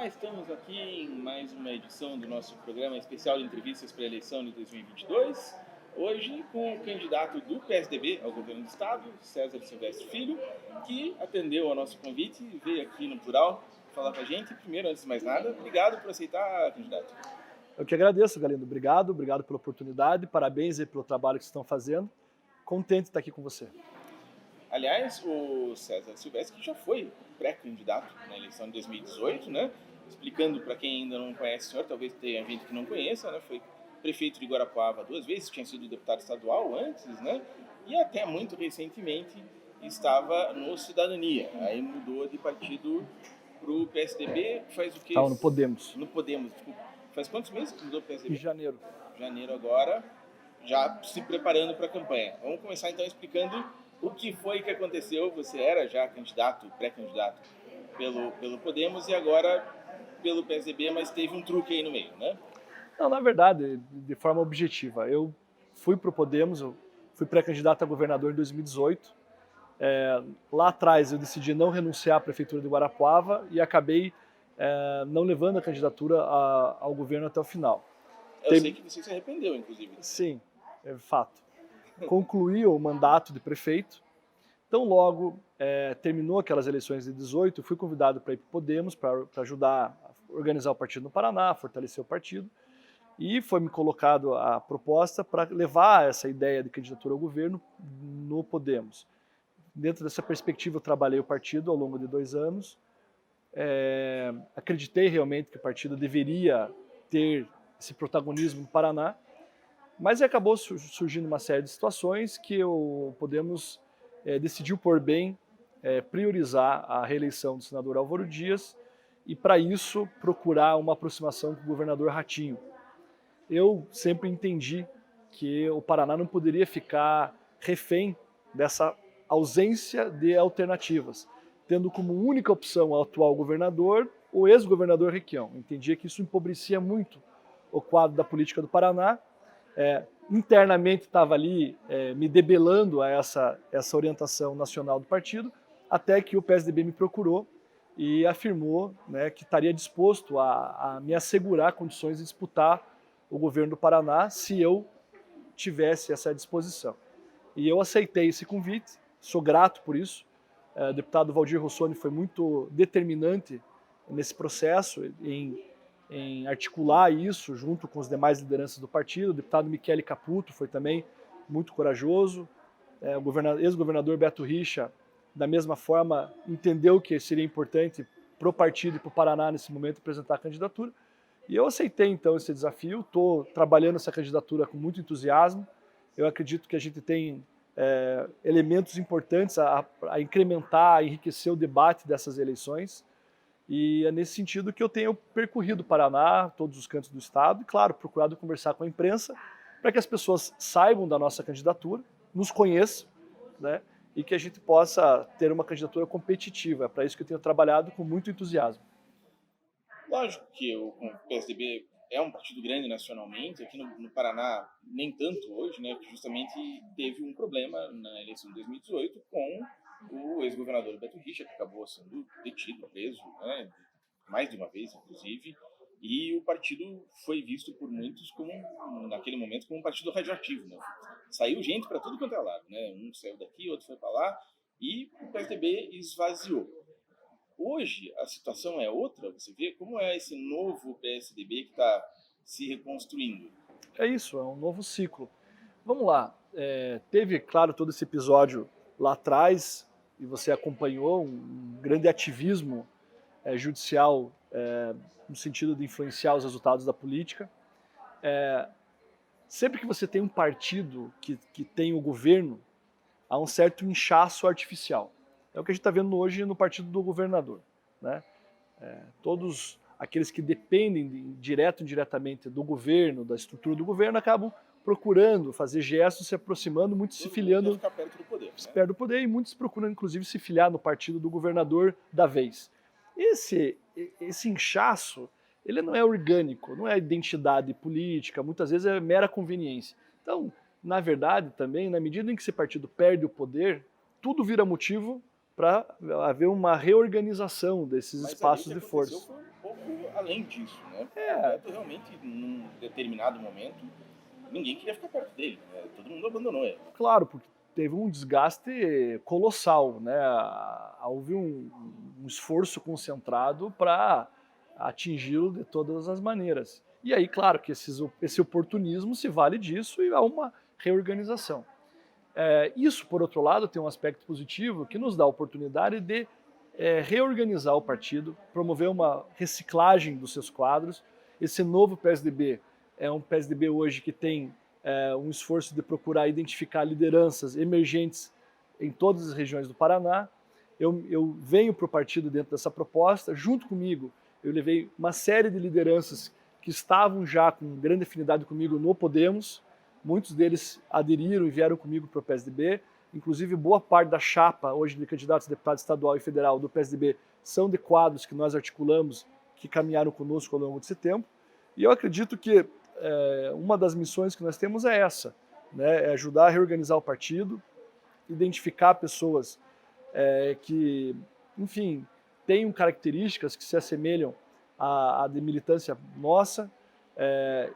Estamos aqui em mais uma edição do nosso programa especial de entrevistas para a eleição de 2022. Hoje com o candidato do PSDB ao governo do estado, César Silvestre Filho, que atendeu ao nosso convite e veio aqui no Plural falar com a gente. Primeiro, antes de mais nada, obrigado por aceitar, candidato. Eu que agradeço, Galindo. Obrigado pela oportunidade, parabéns aí pelo trabalho que vocês estão fazendo. Contente de estar aqui com você. Aliás, o César Silvestre que já foi pré-candidato na eleição de 2018, né? Explicando para quem ainda não conhece o senhor, talvez tenha gente que não conheça, né? Foi prefeito de Guarapuava 2 vezes, tinha sido deputado estadual antes, né? E até muito recentemente estava no Cidadania. Aí mudou de partido para o PSDB, faz o quê? Estava no Podemos. No Podemos, desculpa. Faz quantos meses que mudou para o PSDB? Em janeiro. Janeiro agora, já se preparando para a campanha. Vamos começar então explicando o que foi que aconteceu. Você era já candidato, pré-candidato pelo Podemos e agora pelo PSDB, mas teve um truque aí no meio, né? Não, na verdade, de forma objetiva. Eu fui para o Podemos, eu fui pré-candidato a governador em 2018. Lá atrás eu decidi não renunciar à prefeitura de Guarapuava e acabei não levando a candidatura ao governo até o final. Eu sei que você se arrependeu, inclusive. Sim, é fato. Concluí o mandato de prefeito. Então, logo terminou aquelas eleições de 18, fui convidado para ir para o Podemos, para ajudar a organizar o partido no Paraná, fortalecer o partido. E foi me colocado a proposta para levar essa ideia de candidatura ao governo no Podemos. Dentro dessa perspectiva, eu trabalhei o partido ao longo de 2 anos. Acreditei realmente que o partido deveria ter esse protagonismo no Paraná, mas acabou surgindo uma série de situações que o Podemos decidiu por bem priorizar a reeleição do senador Álvaro Dias e, para isso, procurar uma aproximação com o governador Ratinho. Eu sempre entendi que o Paraná não poderia ficar refém dessa ausência de alternativas, tendo como única opção o atual governador, o ex-governador Requião. Entendia que isso empobrecia muito o quadro da política do Paraná. Internamente estava ali me debelando a essa orientação nacional do partido, até que o PSDB me procurou e afirmou, né, que estaria disposto a me assegurar condições de disputar o governo do Paraná se eu tivesse essa disposição. E eu aceitei esse convite, sou grato por isso. O deputado Valdir Rossoni foi muito determinante nesse processo, em articular isso junto com as demais lideranças do partido. O deputado Michele Caputo foi também muito corajoso. O ex-governador Beto Richa, da mesma forma, entendeu que seria importante para o partido e para o Paraná, nesse momento, apresentar a candidatura. E eu aceitei, então, esse desafio. Estou trabalhando essa candidatura com muito entusiasmo. Eu acredito que a gente tem elementos importantes a incrementar, a enriquecer o debate dessas eleições. E é nesse sentido que eu tenho percorrido o Paraná, todos os cantos do estado, e, claro, procurado conversar com a imprensa para que as pessoas saibam da nossa candidatura, nos conheçam, né, e que a gente possa ter uma candidatura competitiva. É para isso que eu tenho trabalhado com muito entusiasmo. Lógico que o PSDB é um partido grande nacionalmente, aqui no Paraná nem tanto hoje, né, que justamente teve um problema na eleição de 2018 com o ex-governador Beto Richa, que acabou sendo detido, preso, né, mais de uma vez, inclusive, e o partido foi visto por muitos como, naquele momento, como um partido radioativo, né? Saiu gente para tudo quanto é lado, né? Um saiu daqui, outro foi para lá, e o PSDB esvaziou. Hoje a situação é outra, você vê como é esse novo PSDB que está se reconstruindo. É isso, é um novo ciclo. Vamos lá, teve, claro, todo esse episódio lá atrás, e você acompanhou um grande ativismo judicial no sentido de influenciar os resultados da política. Sempre que você tem um partido que tem o governo, há um certo inchaço artificial. É o que a gente está vendo hoje no partido do governador, né? Todos aqueles que dependem direto e indiretamente do governo, da estrutura do governo, acabam procurando fazer gestos, se aproximando, muitos se filiando ficar perto do poder, né? Perto do poder, e muitos procuram inclusive se filiar no partido do governador da vez. Esse inchaço, ele não é orgânico, não é identidade política, muitas vezes é mera conveniência. Então, na verdade também, na medida em que esse partido perde o poder, tudo vira motivo para haver uma reorganização desses Mas espaços ali de o que aconteceu força. foi um pouco além disso, né? Porque o É, Beto realmente, num determinado momento, ninguém queria ficar perto dele, né? Todo mundo abandonou ele. claro, porque teve um desgaste colossal, né? Houve um esforço concentrado para atingi-lo de todas as maneiras. E aí, claro, que esse oportunismo se vale disso e há uma reorganização. Isso, por outro lado, tem um aspecto positivo que nos dá a oportunidade de reorganizar o partido, promover uma reciclagem dos seus quadros. Esse novo PSDB é um PSDB hoje que tem um esforço de procurar identificar lideranças emergentes em todas as regiões do Paraná. Eu venho para o partido dentro dessa proposta. Junto comigo, eu levei uma série de lideranças que estavam já com grande afinidade comigo no Podemos. Muitos deles aderiram e vieram comigo para o PSDB. Inclusive, boa parte da chapa hoje de candidatos a deputado estadual e federal do PSDB são de quadros que nós articulamos, que caminharam conosco ao longo desse tempo. E eu acredito que uma das missões que nós temos é essa, né? É ajudar a reorganizar o partido, identificar pessoas que, enfim, tenham características que se assemelham à de militância nossa.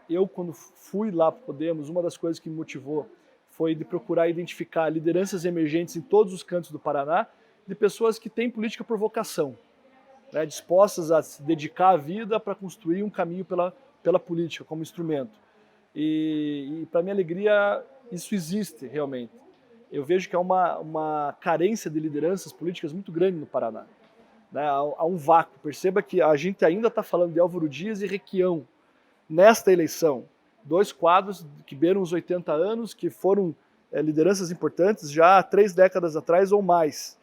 Eu, quando fui lá para o Podemos, uma das coisas que me motivou foi de procurar identificar lideranças emergentes em todos os cantos do Paraná, de pessoas que têm política por vocação, né, dispostas a se dedicar a vida para construir um caminho pela política como instrumento. E para minha alegria, isso existe realmente. Eu vejo que há uma carência de lideranças políticas muito grande no Paraná. Né? Há um vácuo. Perceba que a gente ainda está falando de Álvaro Dias e Requião nesta eleição. Dois quadros que beiram os 80 anos, que foram lideranças importantes já há 3 décadas atrás ou mais.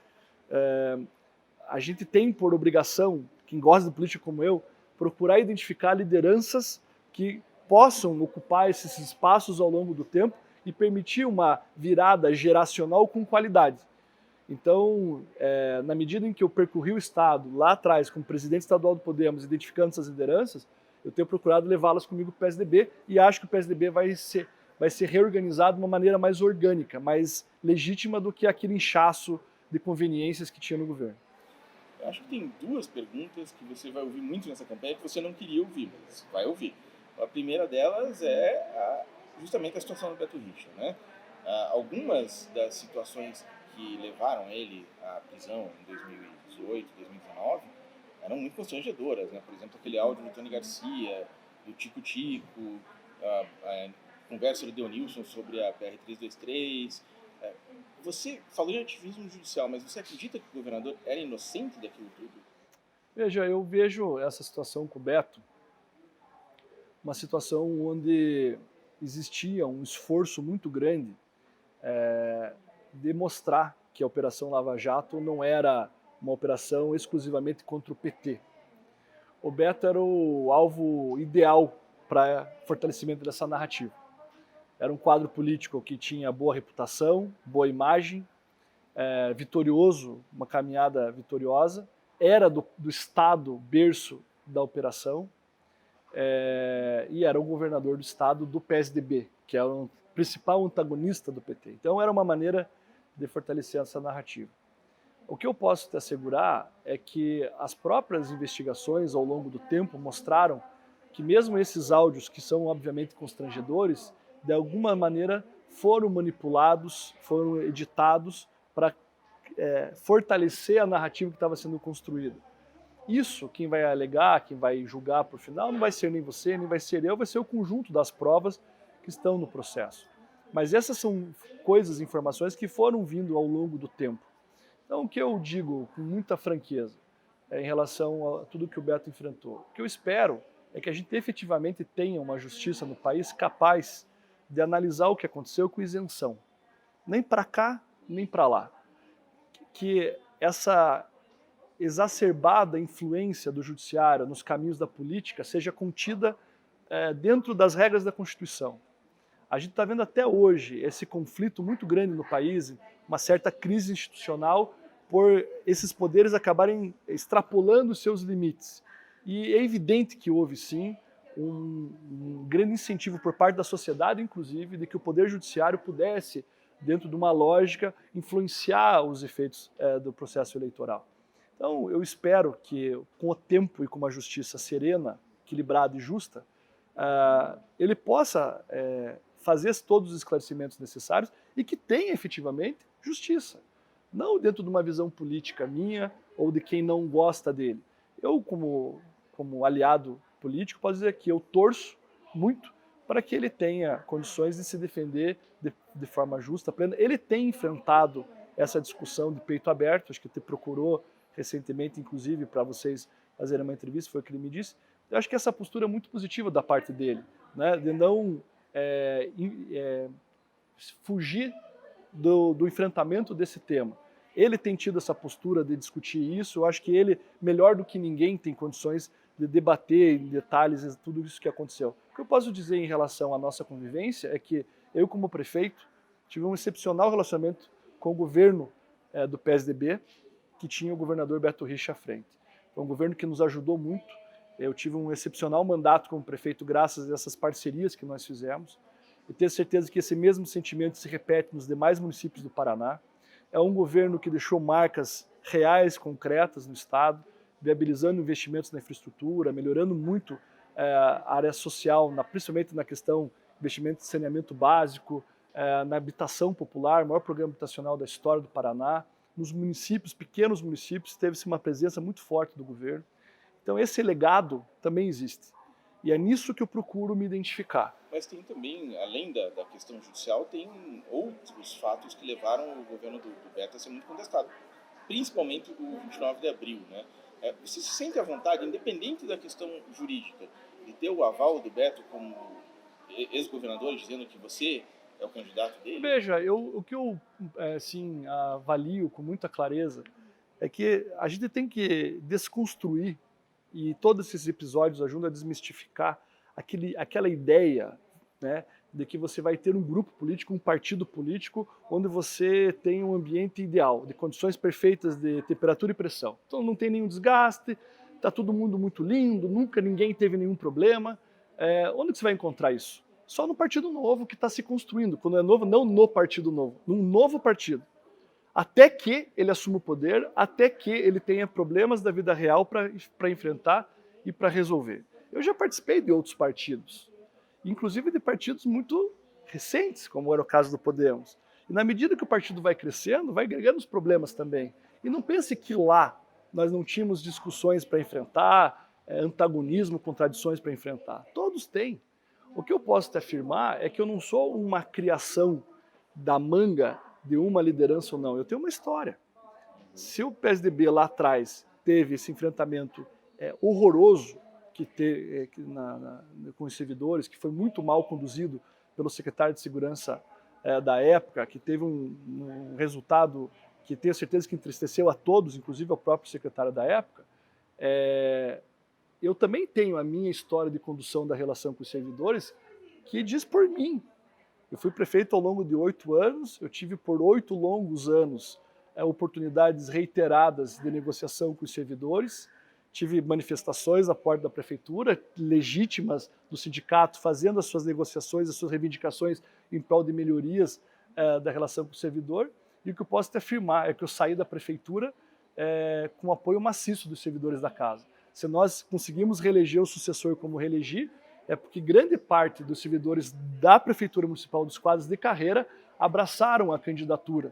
A gente tem por obrigação, quem gosta de política como eu, procurar identificar lideranças que possam ocupar esses espaços ao longo do tempo e permitir uma virada geracional com qualidade. Então, na medida em que eu percorri o Estado lá atrás como presidente estadual do Podemos, identificando essas lideranças, eu tenho procurado levá-las comigo para o PSDB e acho que o PSDB vai ser reorganizado de uma maneira mais orgânica, mais legítima do que aquele inchaço de conveniências que tinha no governo. Eu acho que tem 2 perguntas que você vai ouvir muito nessa campanha que você não queria ouvir, mas vai ouvir. A primeira delas é justamente a situação do Beto Richa, né? Algumas das situações que levaram ele à prisão em 2018, 2019, eram muito constrangedoras, né? Por exemplo, aquele áudio do Tony Garcia, do Tico Tico, a conversa do Deonilson sobre a PR-323. Você falou em ativismo judicial, mas você acredita que o governador era inocente daquilo tudo? Veja, eu vejo essa situação com o Beto uma situação onde existia um esforço muito grande de mostrar que a Operação Lava Jato não era uma operação exclusivamente contra o PT. O Beto era o alvo ideal para fortalecimento dessa narrativa. Era um quadro político que tinha boa reputação, boa imagem, vitorioso, uma caminhada vitoriosa, era do Estado berço da operação, e era o governador do Estado do PSDB, que era o principal antagonista do PT. Então era uma maneira de fortalecer essa narrativa. O que eu posso te assegurar é que as próprias investigações ao longo do tempo mostraram que mesmo esses áudios, que são obviamente constrangedores, de alguma maneira foram manipulados, foram editados para fortalecer a narrativa que estava sendo construída. Isso, quem vai alegar, quem vai julgar por final, não vai ser nem você, nem vai ser eu, vai ser o conjunto das provas que estão no processo. Mas essas são coisas, informações que foram vindo ao longo do tempo. Então, o que eu digo com muita franqueza em relação a tudo que o Beto enfrentou, o que eu espero é que a gente efetivamente tenha uma justiça no país capaz de analisar o que aconteceu com isenção. Nem para cá, nem para lá. Que essa exacerbada influência do judiciário nos caminhos da política seja contida dentro das regras da Constituição. A gente está vendo até hoje esse conflito muito grande no país, uma certa crise institucional por esses poderes acabarem extrapolando os seus limites. E é evidente que houve sim um grande incentivo por parte da sociedade, inclusive, de que o Poder Judiciário pudesse dentro de uma lógica, influenciar os efeitos do processo eleitoral. Então, eu espero que, com o tempo e com uma justiça serena, equilibrada e justa, ele possa fazer todos os esclarecimentos necessários e que tenha efetivamente justiça. Não dentro de uma visão política minha ou de quem não gosta dele. Eu, como aliado político, posso dizer que eu torço muito para que ele tenha condições de se defender de forma justa, plena. Ele tem enfrentado essa discussão de peito aberto, acho que te procurou recentemente, inclusive, para vocês fazerem uma entrevista, foi o que ele me disse. Eu acho que essa postura é muito positiva da parte dele, né, de não fugir do enfrentamento desse tema. Ele tem tido essa postura de discutir isso, eu acho que ele, melhor do que ninguém, tem condições de debater em detalhes tudo isso que aconteceu. O que eu posso dizer em relação à nossa convivência é que eu, como prefeito, tive um excepcional relacionamento com o governo do PSDB, que tinha o governador Beto Richa à frente. Foi um governo que nos ajudou muito. Eu tive um excepcional mandato como prefeito graças a essas parcerias que nós fizemos. E tenho certeza que esse mesmo sentimento se repete nos demais municípios do Paraná. É um governo que deixou marcas reais, concretas no Estado, viabilizando investimentos na infraestrutura, melhorando muito a área social, principalmente na questão de investimento em saneamento básico, na habitação popular, maior programa habitacional da história do Paraná. Nos municípios, pequenos municípios, teve-se uma presença muito forte do governo. Então esse legado também existe. E é nisso que eu procuro me identificar. Mas tem também, além da questão judicial, tem outros fatos que levaram o governo do Beto a ser muito contestado. Principalmente o 29 de abril, né? Você se sente à vontade, independente da questão jurídica, de ter o aval do Beto como ex-governador, dizendo que você é o candidato dele? Veja, o que eu assim, avalio com muita clareza é que a gente tem que desconstruir, e todos esses episódios ajudam a desmistificar aquela ideia, né, de que você vai ter um grupo político, um partido político, onde você tem um ambiente ideal, de condições perfeitas de temperatura e pressão. Então não tem nenhum desgaste, está todo mundo muito lindo, nunca ninguém teve nenhum problema. Onde que você vai encontrar isso? Só no Partido Novo, que está se construindo. Quando é novo, não no Partido Novo, num novo partido. Até que ele assuma o poder, até que ele tenha problemas da vida real para enfrentar e para resolver. Eu já participei de outros partidos, inclusive de partidos muito recentes, como era o caso do Podemos. E na medida que o partido vai crescendo, vai agregando os problemas também. E não pense que lá nós não tínhamos discussões para enfrentar, antagonismo, contradições para enfrentar. Todos têm. O que eu posso te afirmar é que eu não sou uma criação da manga de uma liderança ou não. Eu tenho uma história. Se o PSDB lá atrás teve esse enfrentamento horroroso com os servidores, que foi muito mal conduzido pelo secretário de Segurança da época, que teve um resultado que tenho certeza que entristeceu a todos, inclusive ao próprio secretário da época, eu também tenho a minha história de condução da relação com os servidores, que diz por mim. Eu fui prefeito ao longo de 8 anos, eu tive por 8 longos anos oportunidades reiteradas de negociação com os servidores, tive manifestações à porta da prefeitura, legítimas do sindicato, fazendo as suas negociações, as suas reivindicações em prol de melhorias da relação com o servidor, e o que eu posso te afirmar é que eu saí da prefeitura com apoio maciço dos servidores da casa. Se nós conseguimos reeleger o sucessor como reelegi, é porque grande parte dos servidores da Prefeitura Municipal dos Quadros de Carreira abraçaram a candidatura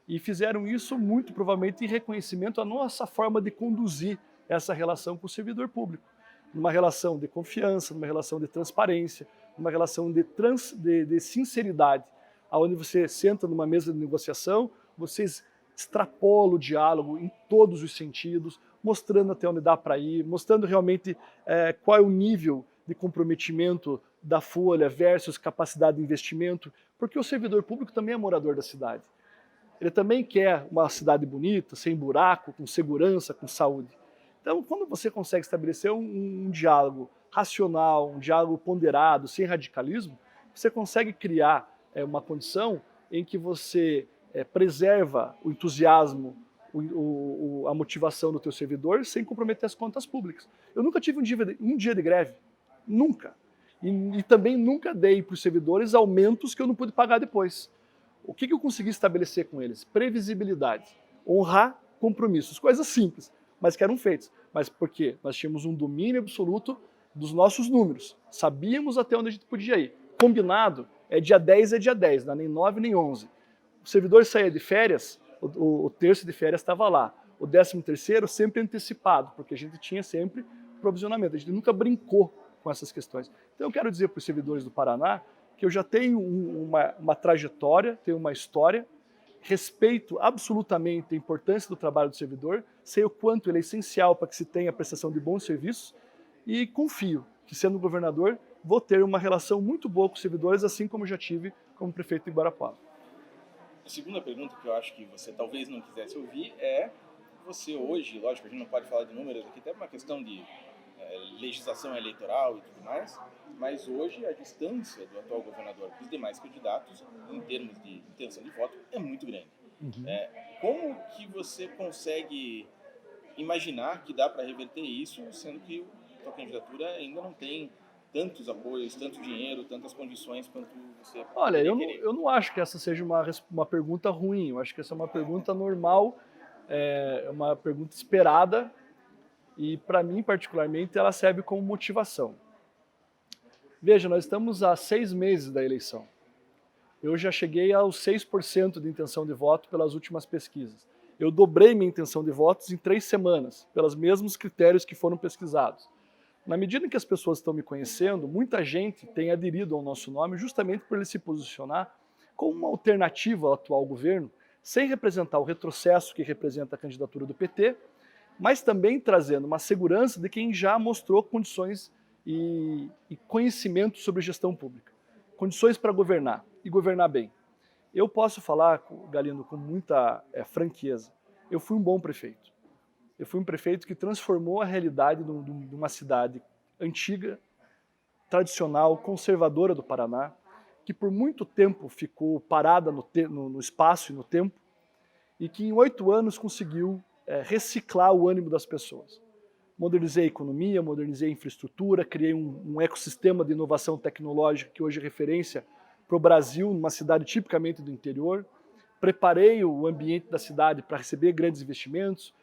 e fizeram isso muito provavelmente em reconhecimento à nossa forma de conduzir essa relação com o servidor público. Numa relação de confiança, numa relação de transparência, numa relação de sinceridade, onde você senta numa mesa de negociação, vocês extrapolam o diálogo em todos os sentidos, mostrando até onde dá para ir, mostrando realmente qual é o nível de comprometimento da folha versus capacidade de investimento, porque o servidor público também é morador da cidade. Ele também quer uma cidade bonita, sem buraco, com segurança, com saúde. Então, quando você consegue estabelecer um diálogo racional, um diálogo ponderado, sem radicalismo, você consegue criar uma condição em que você preserva o entusiasmo, a motivação do teu servidor sem comprometer as contas públicas. Eu nunca tive um dia de greve. Nunca. E também nunca dei para os servidores aumentos que eu não pude pagar depois. O que eu consegui estabelecer com eles? Previsibilidade, honrar compromissos, coisas simples, mas que eram feitas. Mas por quê? Nós tínhamos um domínio absoluto dos nossos números, sabíamos até onde a gente podia ir. Combinado, dia 10 é dia 10, não é nem 9 nem 11. O servidor saía de férias, o terço de férias estava lá. O 13º sempre antecipado, porque a gente tinha sempre provisionamento, a gente nunca brincou com essas questões. Então eu quero dizer para os servidores do Paraná que eu já tenho uma trajetória, tenho uma história, respeito absolutamente a importância do trabalho do servidor, sei o quanto ele é essencial para que se tenha a prestação de bons serviços e confio que, sendo governador, vou ter uma relação muito boa com os servidores, assim como já tive como prefeito de Guarapuava. A segunda pergunta que eu acho que você talvez não quisesse ouvir é: você hoje, lógico, a gente não pode falar de números aqui, até por uma questão de legislação eleitoral e tudo mais, mas hoje a distância do atual governador dos demais candidatos, em termos de intenção de voto, é muito grande. Uhum. Como que você consegue imaginar que dá para reverter isso, sendo que a sua candidatura ainda não tem tantos apoios, tanto dinheiro, tantas condições quanto você... Olha, eu não acho que essa seja uma pergunta ruim, eu acho que essa é uma pergunta normal, é uma pergunta esperada, e para mim, particularmente, ela serve como motivação. Veja, nós estamos há 6 meses da eleição. Eu já cheguei aos 6% de intenção de voto pelas últimas pesquisas. Eu dobrei minha intenção de votos em 3 semanas, pelos mesmos critérios que foram pesquisados. Na medida em que as pessoas estão me conhecendo, muita gente tem aderido ao nosso nome justamente por ele se posicionar como uma alternativa ao atual governo, sem representar o retrocesso que representa a candidatura do PT, mas também trazendo uma segurança de quem já mostrou condições e conhecimento sobre gestão pública. Condições para governar, e governar bem. Eu posso falar, Galindo, com muita franqueza, eu fui um bom prefeito. Eu fui um prefeito que transformou a realidade de uma cidade antiga, tradicional, conservadora do Paraná, que por muito tempo ficou parada no espaço e no tempo, e que em 8 anos conseguiu reciclar o ânimo das pessoas. Modernizei a economia, modernizei a infraestrutura, criei um ecossistema de inovação tecnológica que hoje é referência para o Brasil, numa cidade tipicamente do interior. Preparei o ambiente da cidade para receber grandes investimentos.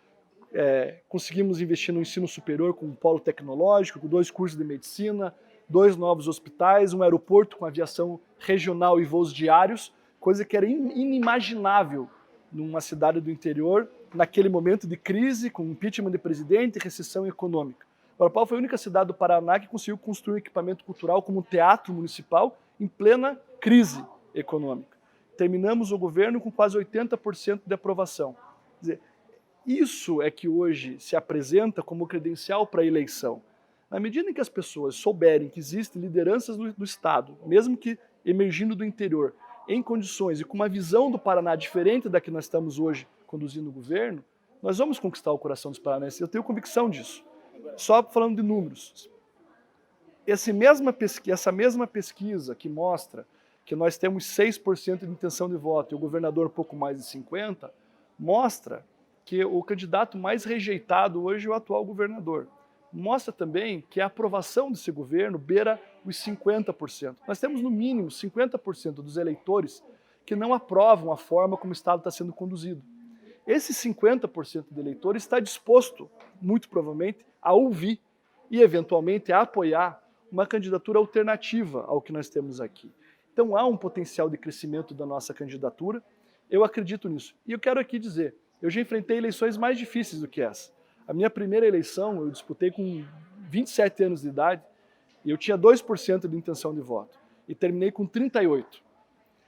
Conseguimos investir no ensino superior com um polo tecnológico, com 2 cursos de medicina, 2 novos hospitais, um aeroporto com aviação regional e voos diários, coisa que era inimaginável numa cidade do interior, naquele momento de crise, com impeachment de presidente e recessão econômica. Guarapuava foi a única cidade do Paraná que conseguiu construir um equipamento cultural como um teatro municipal em plena crise econômica. Terminamos o governo com quase 80% de aprovação. Quer dizer, isso é que hoje se apresenta como credencial para a eleição. Na medida em que as pessoas souberem que existem lideranças do Estado, mesmo que emergindo do interior, em condições e com uma visão do Paraná diferente da que nós estamos hoje conduzindo o governo, nós vamos conquistar o coração dos paranaenses. Eu tenho convicção disso. Só falando de números. Essa mesma pesquisa que mostra que nós temos 6% de intenção de voto e o governador um pouco mais de 50%, mostra que o candidato mais rejeitado hoje é o atual governador. Mostra também que a aprovação desse governo beira os 50%. Nós temos no mínimo 50% dos eleitores que não aprovam a forma como o Estado está sendo conduzido. Esse 50% de eleitores está disposto, muito provavelmente, a ouvir e, eventualmente, a apoiar uma candidatura alternativa ao que nós temos aqui. Então há um potencial de crescimento da nossa candidatura, eu acredito nisso. E eu quero aqui dizer, eu já enfrentei eleições mais difíceis do que essa. A minha primeira eleição eu disputei com 27 anos de idade e eu tinha 2% de intenção de voto e terminei com 38%.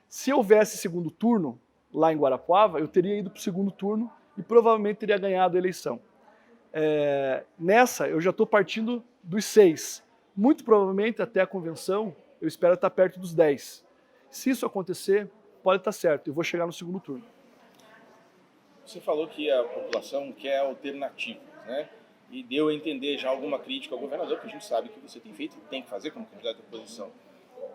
Se houvesse segundo turno lá em Guarapuava, eu teria ido para o segundo turno e provavelmente teria ganhado a eleição. Nessa, eu já estou partindo dos 6%. Muito provavelmente, até a convenção, eu espero estar perto dos 10%. Se isso acontecer, pode estar certo, eu vou chegar no segundo turno. Você falou que a população quer alternativas, né? E deu a entender já alguma crítica ao governador, que a gente sabe que você tem feito e tem que fazer como candidato à oposição.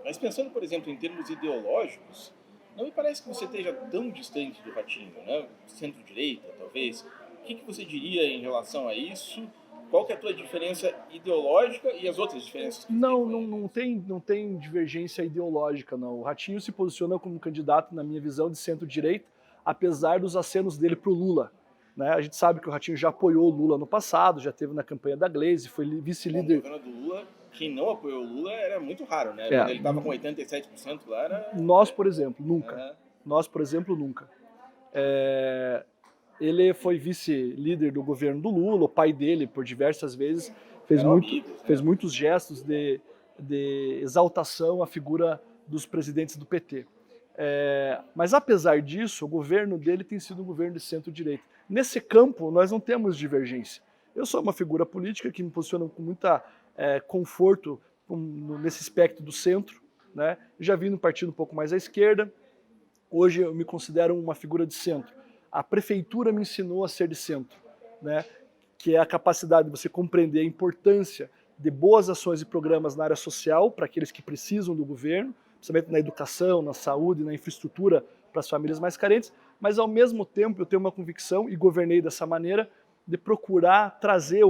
Mas pensando, por exemplo, em termos ideológicos, não me parece que você esteja tão distante do Ratinho, né? Centro-direita, talvez. O que você diria em relação a isso? qual que é a tua diferença ideológica e as outras diferenças que Não tem divergência ideológica, não. O Ratinho se posiciona como candidato, na minha visão, de centro-direita, apesar dos acenos dele para o Lula. Né? A gente sabe que o Ratinho já apoiou o Lula no passado, já teve na campanha da Gleisi, foi vice-líder. O governo do Lula, quem não apoiou o Lula era muito raro, né? Quando ele estava com 87% lá era... Nós, por exemplo, nunca. Nós, por exemplo, nunca. Ele foi vice-líder do governo do Lula, o pai dele, por diversas vezes, fez muitos gestos de exaltação à figura dos presidentes do PT. Mas, apesar disso, o governo dele tem sido um governo de centro-direita. Nesse campo, nós não temos divergência. Eu sou uma figura política que me posiciona com muita conforto nesse espectro do centro. Né? Já vim no partido um pouco mais à esquerda. Hoje eu me considero uma figura de centro. A prefeitura me ensinou a ser de centro, né? Que é a capacidade de você compreender a importância de boas ações e programas na área social para aqueles que precisam do governo, principalmente na educação, na saúde, na infraestrutura para as famílias mais carentes, mas ao mesmo tempo eu tenho uma convicção, e governei dessa maneira, de procurar trazer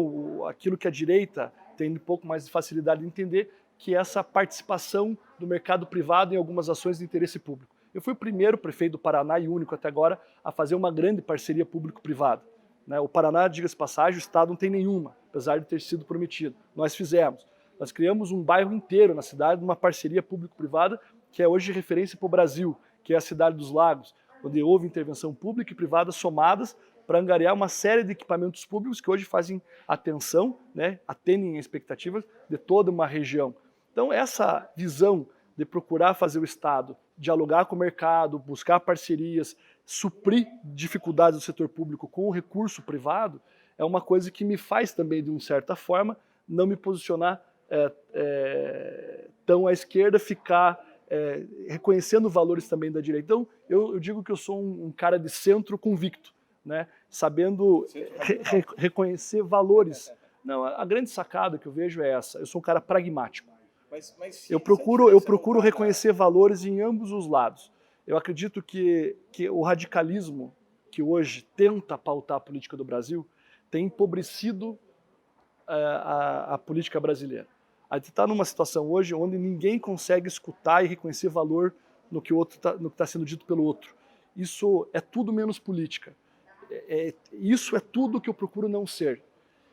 aquilo que a direita tem um pouco mais de facilidade de entender, que é essa participação do mercado privado em algumas ações de interesse público. Eu fui o primeiro prefeito do Paraná e único até agora a fazer uma grande parceria público-privada. Né? O Paraná, diga-se de passagem, o Estado não tem nenhuma, apesar de ter sido prometido. Nós fizemos. Nós criamos um bairro inteiro na cidade, uma parceria público-privada, que é hoje referência para o Brasil, que é a Cidade dos Lagos, onde houve intervenção pública e privada somadas para angariar uma série de equipamentos públicos que hoje fazem atenção, né, atendem expectativas de toda uma região. Então, essa visão de procurar fazer o Estado dialogar com o mercado, buscar parcerias, suprir dificuldades do setor público com o recurso privado, é uma coisa que me faz também, de uma certa forma, não me posicionar tão à esquerda, ficar reconhecendo valores também da direita. Então, eu digo que eu sou um cara de centro convicto, né? Sabendo reconhecer valores. Não, a grande sacada que eu vejo é essa, eu sou um cara pragmático. Eu procuro reconhecer valores em ambos os lados. Eu acredito que o radicalismo que hoje tenta pautar a política do Brasil tem empobrecido a política brasileira. A gente está numa situação hoje onde ninguém consegue escutar e reconhecer valor no que está sendo dito pelo outro. Isso é tudo menos política. Isso é tudo que eu procuro não ser.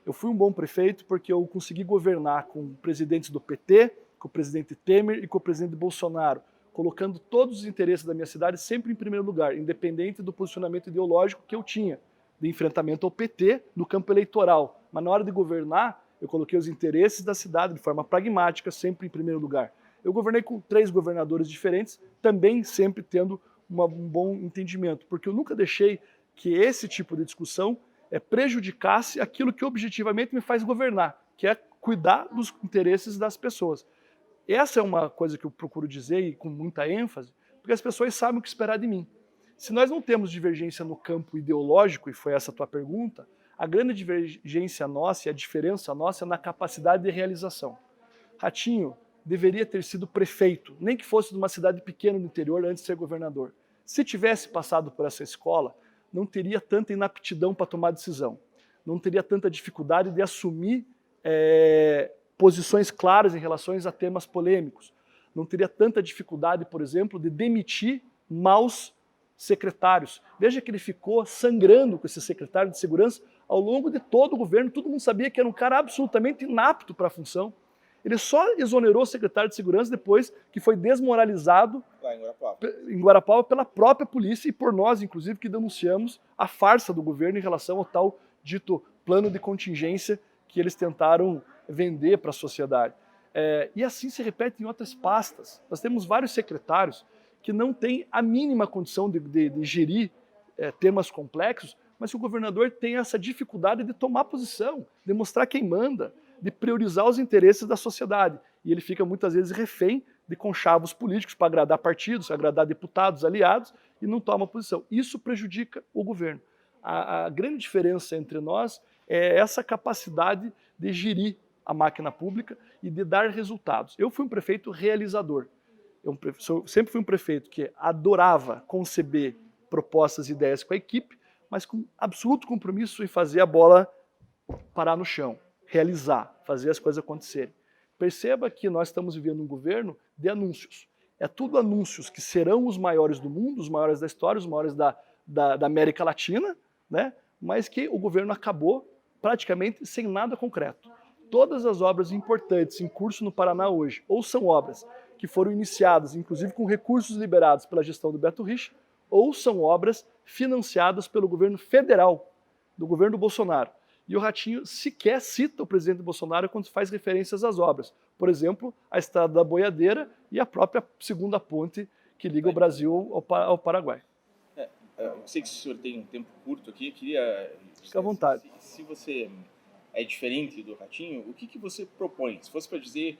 Eu fui um bom prefeito porque eu consegui governar com presidentes do PT, com o presidente Temer e com o presidente Bolsonaro, colocando todos os interesses da minha cidade sempre em primeiro lugar, independente do posicionamento ideológico que eu tinha, de enfrentamento ao PT no campo eleitoral. Mas na hora de governar, eu coloquei os interesses da cidade de forma pragmática, sempre em primeiro lugar. Eu governei com 3 governadores diferentes, também sempre tendo um bom entendimento, porque eu nunca deixei que esse tipo de discussão prejudicasse aquilo que objetivamente me faz governar, que é cuidar dos interesses das pessoas. Essa é uma coisa que eu procuro dizer, e com muita ênfase, porque as pessoas sabem o que esperar de mim. Se nós não temos divergência no campo ideológico, e foi essa a tua pergunta, a grande divergência nossa e a diferença nossa é na capacidade de realização. Ratinho deveria ter sido prefeito, nem que fosse de uma cidade pequena no interior antes de ser governador. Se tivesse passado por essa escola, não teria tanta inaptidão para tomar decisão, não teria tanta dificuldade de assumir posições claras em relação a temas polêmicos, não teria tanta dificuldade, por exemplo, de demitir maus secretários. Veja que ele ficou sangrando com esse secretário de segurança ao longo de todo o governo, todo mundo sabia que era um cara absolutamente inapto para a função. Ele só exonerou o secretário de segurança depois que foi desmoralizado lá em Guarapuava pela própria polícia e por nós, inclusive, que denunciamos a farsa do governo em relação ao tal dito plano de contingência que eles tentaram vender para a sociedade. E assim se repete em outras pastas. Nós temos vários secretários que não têm a mínima condição de gerir temas complexos, mas que o governador tem essa dificuldade de tomar posição, de mostrar quem manda, de priorizar os interesses da sociedade. E ele fica muitas vezes refém de conchavos políticos para agradar partidos, agradar deputados, aliados, e não toma posição. Isso prejudica o governo. A grande diferença entre nós é essa capacidade de gerir a máquina pública e de dar resultados. Eu fui um prefeito realizador. Eu sempre fui um prefeito que adorava conceber propostas e ideias com a equipe, mas com absoluto compromisso em fazer a bola parar no chão. realizar, fazer as coisas acontecerem. Perceba que nós estamos vivendo um governo de anúncios. É tudo anúncios que serão os maiores do mundo, os maiores da história, os maiores da América Latina, né? Mas que o governo acabou praticamente sem nada concreto. Todas as obras importantes em curso no Paraná hoje, ou são obras que foram iniciadas, inclusive com recursos liberados pela gestão do Beto Richa, ou são obras financiadas pelo governo federal, do governo Bolsonaro. E o Ratinho sequer cita o presidente Bolsonaro quando faz referências às obras. Por exemplo, a Estrada da Boiadeira e a própria segunda ponte que liga o Brasil ao Paraguai. Eu sei que o senhor tem um tempo curto aqui, eu queria... Fique à vontade. Se você é diferente do Ratinho, o que você propõe? Se fosse para dizer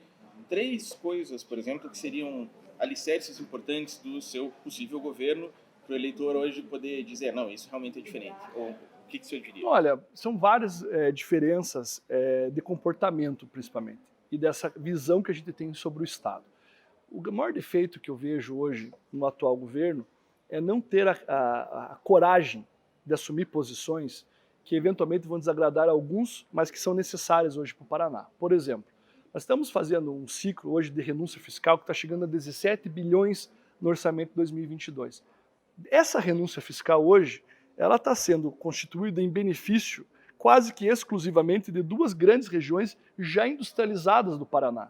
3 coisas, por exemplo, que seriam alicerces importantes do seu possível governo, para o eleitor hoje poder dizer, não, isso realmente é diferente. Ou o que o senhor diria? Olha, são várias diferenças de comportamento, principalmente, e dessa visão que a gente tem sobre o Estado. O maior defeito que eu vejo hoje no atual governo é não ter a coragem de assumir posições que eventualmente vão desagradar a alguns, mas que são necessárias hoje para o Paraná. Por exemplo, nós estamos fazendo um ciclo hoje de renúncia fiscal que está chegando a 17 bilhões no orçamento de 2022. Essa renúncia fiscal hoje, ela está sendo constituída em benefício quase que exclusivamente de 2 grandes regiões já industrializadas do Paraná.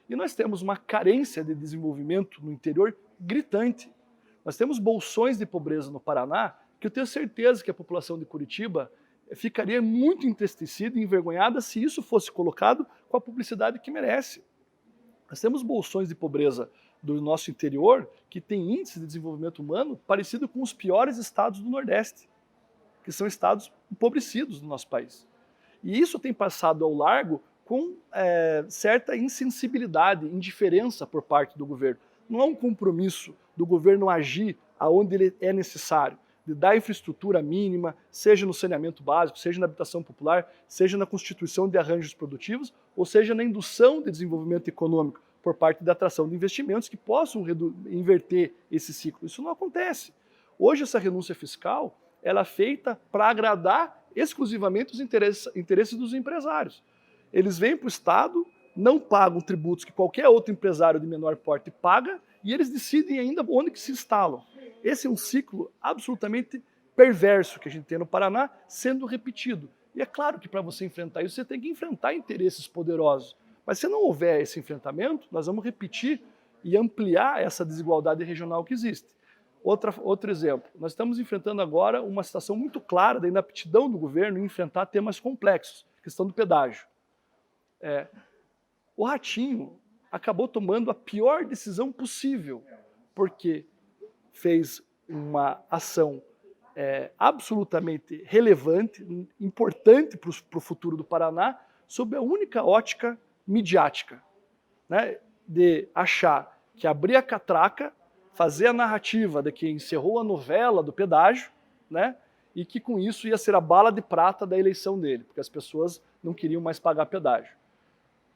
E nós temos uma carência de desenvolvimento no interior gritante. Nós temos bolsões de pobreza no Paraná que eu tenho certeza que a população de Curitiba ficaria muito entristecida e envergonhada se isso fosse colocado com a publicidade que merece. Nós temos bolsões de pobreza do nosso interior que tem índice de desenvolvimento humano parecido com os piores estados do Nordeste, que são estados empobrecidos do nosso país. E isso tem passado ao largo com certa insensibilidade, indiferença por parte do governo. Não há um compromisso do governo agir aonde ele é necessário, de dar infraestrutura mínima, seja no saneamento básico, seja na habitação popular, seja na constituição de arranjos produtivos, ou seja na indução de desenvolvimento econômico por parte da atração de investimentos que possam inverter esse ciclo. Isso não acontece. Hoje essa renúncia fiscal ela é feita para agradar exclusivamente os interesses dos empresários. Eles vêm para o Estado, não pagam tributos que qualquer outro empresário de menor porte paga e eles decidem ainda onde que se instalam. Esse é um ciclo absolutamente perverso que a gente tem no Paraná sendo repetido. E é claro que para você enfrentar isso, você tem que enfrentar interesses poderosos. Mas se não houver esse enfrentamento, nós vamos repetir e ampliar essa desigualdade regional que existe. Outro exemplo, nós estamos enfrentando agora uma situação muito clara da inaptidão do governo em enfrentar temas complexos, questão do pedágio. O Ratinho acabou tomando a pior decisão possível, porque fez uma ação absolutamente relevante, importante para o futuro do Paraná, sob a única ótica midiática, né, de achar que abrir a catraca, fazer a narrativa de que encerrou a novela do pedágio, né, e que com isso ia ser a bala de prata da eleição dele, porque as pessoas não queriam mais pagar pedágio.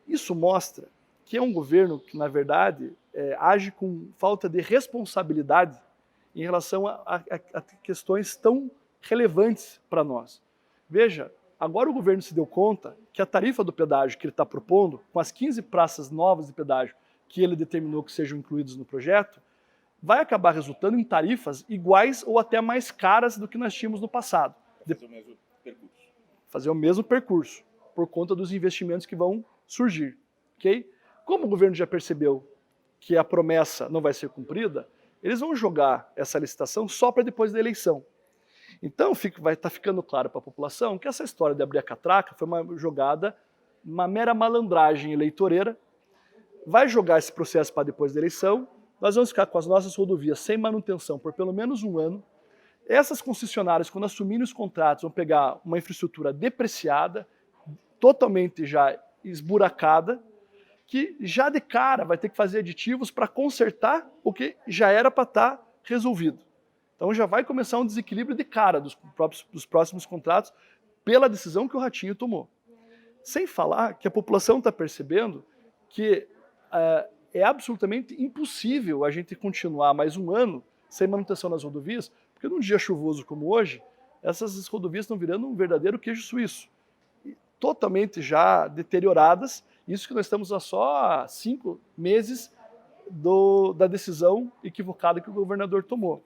Isso mostra que é um governo que, na verdade, age com falta de responsabilidade em relação a questões tão relevantes para nós. Veja, agora o governo se deu conta que a tarifa do pedágio que ele está propondo, com as 15 praças novas de pedágio que ele determinou que sejam incluídas no projeto, vai acabar resultando em tarifas iguais ou até mais caras do que nós tínhamos no passado. Fazer o mesmo percurso. Fazer o mesmo percurso, por conta dos investimentos que vão surgir. Okay? Como o governo já percebeu que a promessa não vai ser cumprida, eles vão jogar essa licitação só para depois da eleição. Então vai estar ficando claro para a população que essa história de abrir a catraca foi uma jogada, uma mera malandragem eleitoreira, vai jogar esse processo para depois da eleição, nós vamos ficar com as nossas rodovias sem manutenção por pelo menos um ano. Essas concessionárias, quando assumirem os contratos, vão pegar uma infraestrutura depreciada, totalmente já esburacada, que já de cara vai ter que fazer aditivos para consertar o que já era para estar resolvido. Então já vai começar um desequilíbrio de cara dos próximos contratos pela decisão que o Ratinho tomou. Sem falar que a população está percebendo que é absolutamente impossível a gente continuar mais um ano sem manutenção nas rodovias, porque num dia chuvoso como hoje, essas rodovias estão virando um verdadeiro queijo suíço. totalmente já deterioradas. Isso que nós estamos há só 5 meses da decisão equivocada que o governador tomou.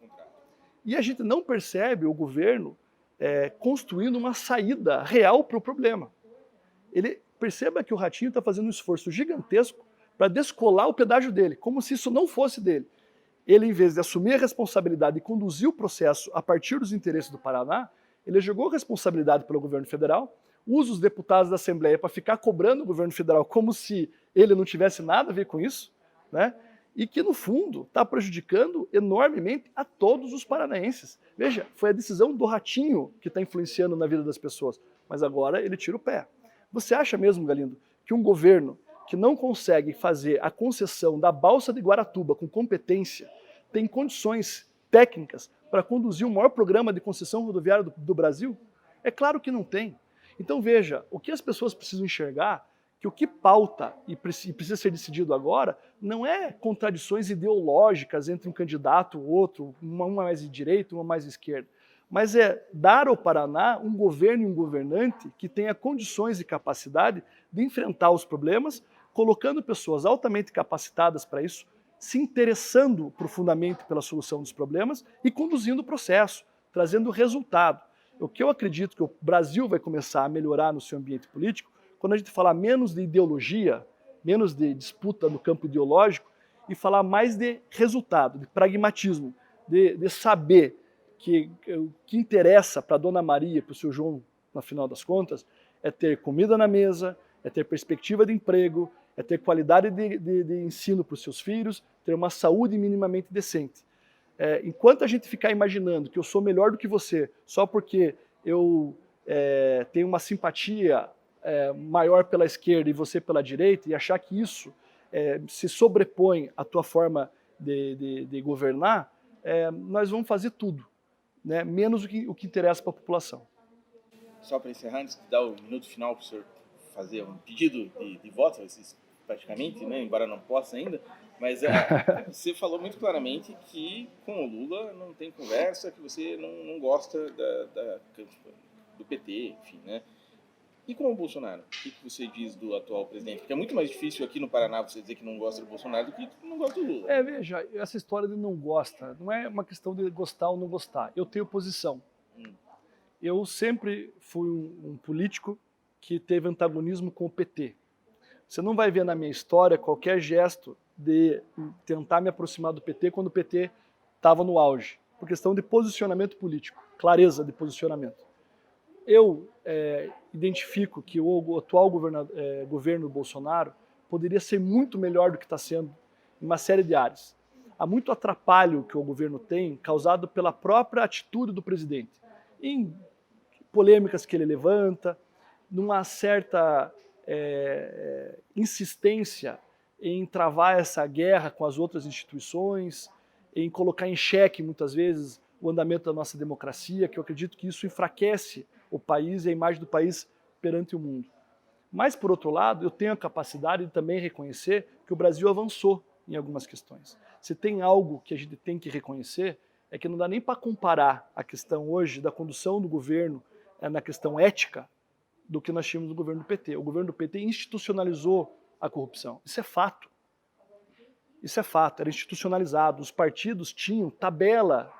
E a gente não percebe o governo construindo uma saída real para o problema. Perceba que o Ratinho está fazendo um esforço gigantesco para descolar o pedágio dele, como se isso não fosse dele. Ele, em vez de assumir a responsabilidade e conduzir o processo a partir dos interesses do Paraná, ele jogou a responsabilidade pelo governo federal, usa os deputados da Assembleia para ficar cobrando o governo federal como se ele não tivesse nada a ver com isso, né? E que, no fundo, está prejudicando enormemente a todos os paranaenses. Veja, foi a decisão do Ratinho que está influenciando na vida das pessoas, mas agora ele tira o pé. Você acha mesmo, Galindo, que um governo que não consegue fazer a concessão da balsa de Guaratuba com competência tem condições técnicas para conduzir o maior programa de concessão rodoviária do Brasil? É claro que não tem. Então veja, o que as pessoas precisam enxergar, que o que pauta e precisa ser decidido agora, não é contradições ideológicas entre um candidato ou outro, uma mais de direita, uma mais de esquerda, mas é dar ao Paraná um governo e um governante que tenha condições e capacidade de enfrentar os problemas, colocando pessoas altamente capacitadas para isso, se interessando profundamente pela solução dos problemas e conduzindo o processo, trazendo resultado. O que eu acredito que o Brasil vai começar a melhorar no seu ambiente político, quando a gente falar menos de ideologia, menos de disputa no campo ideológico, e falar mais de resultado, de pragmatismo, de saber que o que interessa para a Dona Maria, para o seu João, no final das contas, é ter comida na mesa, é ter perspectiva de emprego, é ter qualidade de ensino para os seus filhos, ter uma saúde minimamente decente. Enquanto a gente ficar imaginando que eu sou melhor do que você só porque eu tenho uma simpatia maior pela esquerda e você pela direita, e achar que isso se sobrepõe à tua forma de governar, nós vamos fazer tudo, né? Menos o que interessa para a população. Só para encerrar, antes de dar o minuto final para o senhor fazer um pedido de voto, praticamente, né, embora não possa ainda, mas você falou muito claramente que com o Lula não tem conversa, que você não gosta do PT, enfim, né? E com o Bolsonaro? O que você diz do atual presidente? Porque é muito mais difícil aqui no Paraná você dizer que não gosta do Bolsonaro do que não gosta do Lula. Veja, essa história de não gosta, não é uma questão de gostar ou não gostar. Eu tenho posição. Eu sempre fui um político que teve antagonismo com o PT. Você não vai ver na minha história qualquer gesto de tentar me aproximar do PT quando o PT estava no auge, por questão de posicionamento político, clareza de posicionamento. Eu identifico que o atual governo Bolsonaro poderia ser muito melhor do que está sendo em uma série de áreas. Há muito atrapalho que o governo tem causado pela própria atitude do presidente, em polêmicas que ele levanta, numa certa insistência em travar essa guerra com as outras instituições, em colocar em xeque, muitas vezes, o andamento da nossa democracia, que eu acredito que isso enfraquece o país e a imagem do país perante o mundo. Mas, por outro lado, eu tenho a capacidade de também reconhecer que o Brasil avançou em algumas questões. Se tem algo que a gente tem que reconhecer, é que não dá nem para comparar a questão hoje da condução do governo na questão ética do que nós tínhamos no governo do PT. O governo do PT institucionalizou a corrupção. Isso é fato. Isso é fato, era institucionalizado. Os partidos tinham tabela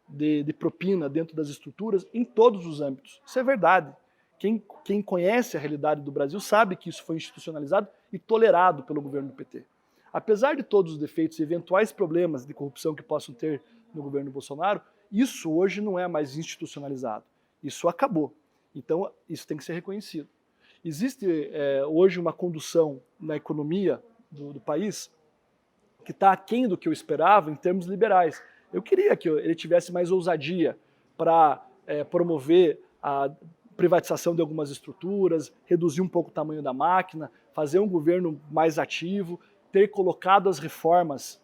de propina dentro das estruturas em todos os âmbitos. Isso é verdade. Quem conhece a realidade do Brasil sabe que isso foi institucionalizado e tolerado pelo governo do PT. Apesar de todos os defeitos e eventuais problemas de corrupção que possam ter no governo Bolsonaro, isso hoje não é mais institucionalizado. Isso acabou. Então, isso tem que ser reconhecido. Existe hoje uma condução na economia do país que está aquém do que eu esperava em termos liberais. Eu queria que ele tivesse mais ousadia para promover a privatização de algumas estruturas, reduzir um pouco o tamanho da máquina, fazer um governo mais ativo, ter colocado as reformas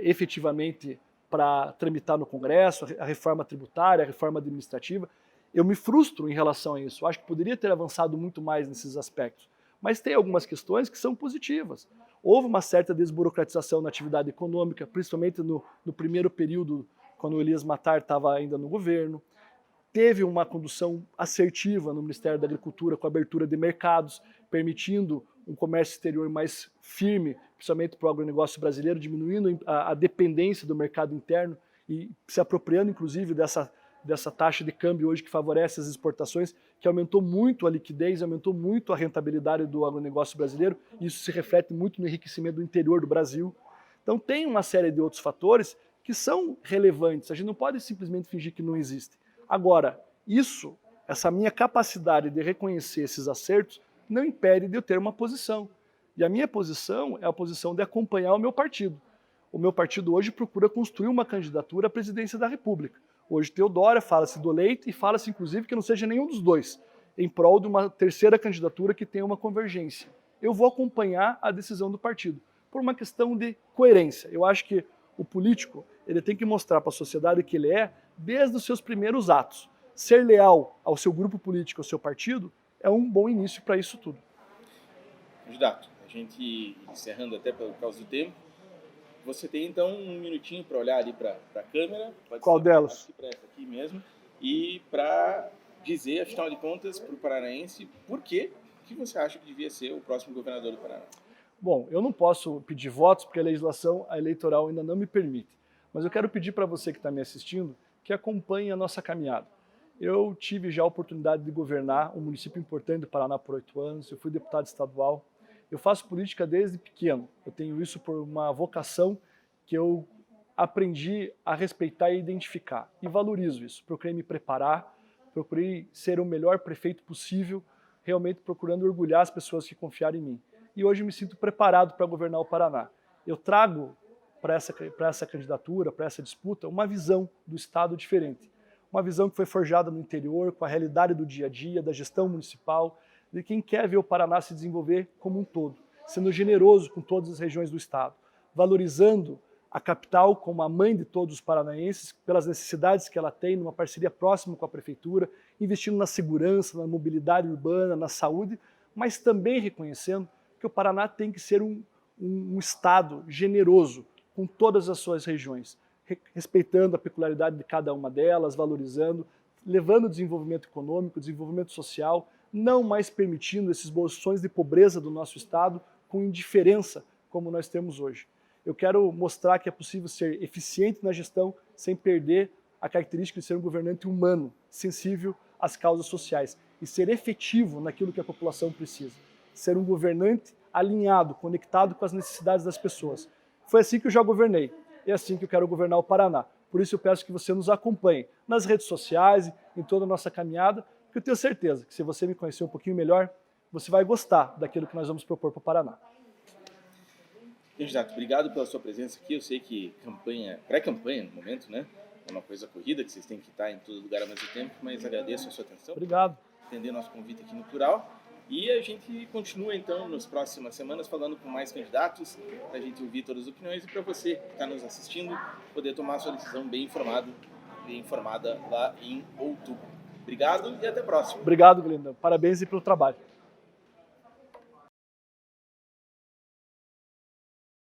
efetivamente para tramitar no Congresso, a reforma tributária, a reforma administrativa. Eu me frustro em relação a isso. Eu acho que poderia ter avançado muito mais nesses aspectos. Mas tem algumas questões que são positivas. Houve uma certa desburocratização na atividade econômica, principalmente no primeiro período, quando o Elias Mattar estava ainda no governo. teve uma condução assertiva no Ministério da Agricultura com a abertura de mercados, permitindo um comércio exterior mais firme, principalmente para o agronegócio brasileiro, diminuindo a dependência do mercado interno e se apropriando, inclusive, dessa taxa de câmbio hoje que favorece as exportações, que aumentou muito a liquidez, aumentou muito a rentabilidade do agronegócio brasileiro, e isso se reflete muito no enriquecimento do interior do Brasil. Então tem uma série de outros fatores que são relevantes, a gente não pode simplesmente fingir que não existe. Agora, essa minha capacidade de reconhecer esses acertos, não impede de eu ter uma posição. E a minha posição é a posição de acompanhar o meu partido. O meu partido hoje procura construir uma candidatura à presidência da República. Hoje Teodora, fala-se do Leite e fala-se inclusive que não seja nenhum dos dois, em prol de uma terceira candidatura que tenha uma convergência. Eu vou acompanhar a decisão do partido, por uma questão de coerência. Eu acho que o político ele tem que mostrar para a sociedade que ele é desde os seus primeiros atos. Ser leal ao seu grupo político, ao seu partido, é um bom início para isso tudo. Candidato, a gente encerrando até por causa do tempo, você tem então um minutinho para olhar ali para a câmera. Qual delas? Para essa aqui mesmo. E para dizer, afinal de contas, para o paranaense, por que você acha que devia ser o próximo governador do Paraná? Bom, eu não posso pedir votos porque a legislação eleitoral ainda não me permite. Mas eu quero pedir para você que está me assistindo que acompanhe a nossa caminhada. Eu tive já a oportunidade de governar um município importante do Paraná por 8 anos, eu fui deputado estadual. Eu faço política desde pequeno, eu tenho isso por uma vocação que eu aprendi a respeitar e identificar. E valorizo isso, procurei me preparar, procurei ser o melhor prefeito possível, realmente procurando orgulhar as pessoas que confiaram em mim. E hoje eu me sinto preparado para governar o Paraná. Eu trago para essa candidatura, para essa disputa, uma visão do Estado diferente. Uma visão que foi forjada no interior, com a realidade do dia a dia, da gestão municipal, de quem quer ver o Paraná se desenvolver como um todo, sendo generoso com todas as regiões do Estado, valorizando a capital como a mãe de todos os paranaenses, pelas necessidades que ela tem, numa parceria próxima com a Prefeitura, investindo na segurança, na mobilidade urbana, na saúde, mas também reconhecendo que o Paraná tem que ser um Estado generoso com todas as suas regiões, respeitando a peculiaridade de cada uma delas, valorizando, levando o desenvolvimento econômico, desenvolvimento social, não mais permitindo esses bolsões de pobreza do nosso Estado com indiferença como nós temos hoje. Eu quero mostrar que é possível ser eficiente na gestão sem perder a característica de ser um governante humano, sensível às causas sociais e ser efetivo naquilo que a população precisa. Ser um governante alinhado, conectado com as necessidades das pessoas. Foi assim que eu já governei, é assim que eu quero governar o Paraná. Por isso eu peço que você nos acompanhe nas redes sociais, em toda a nossa caminhada, porque eu tenho certeza que se você me conhecer um pouquinho melhor, você vai gostar daquilo que nós vamos propor para o Paraná. Candidato, obrigado pela sua presença aqui. Eu sei que pré-campanha no momento, né? É uma coisa corrida, que vocês têm que estar em todo lugar ao mesmo tempo, mas agradeço a sua atenção. Obrigado. Atender nosso convite aqui no Plural. E a gente continua, então, nas próximas semanas, falando com mais candidatos, para a gente ouvir todas as opiniões e para você que está nos assistindo, poder tomar a sua decisão bem informada lá em outubro. Obrigado e até a próxima. Obrigado, Glenda. Parabéns e pelo trabalho.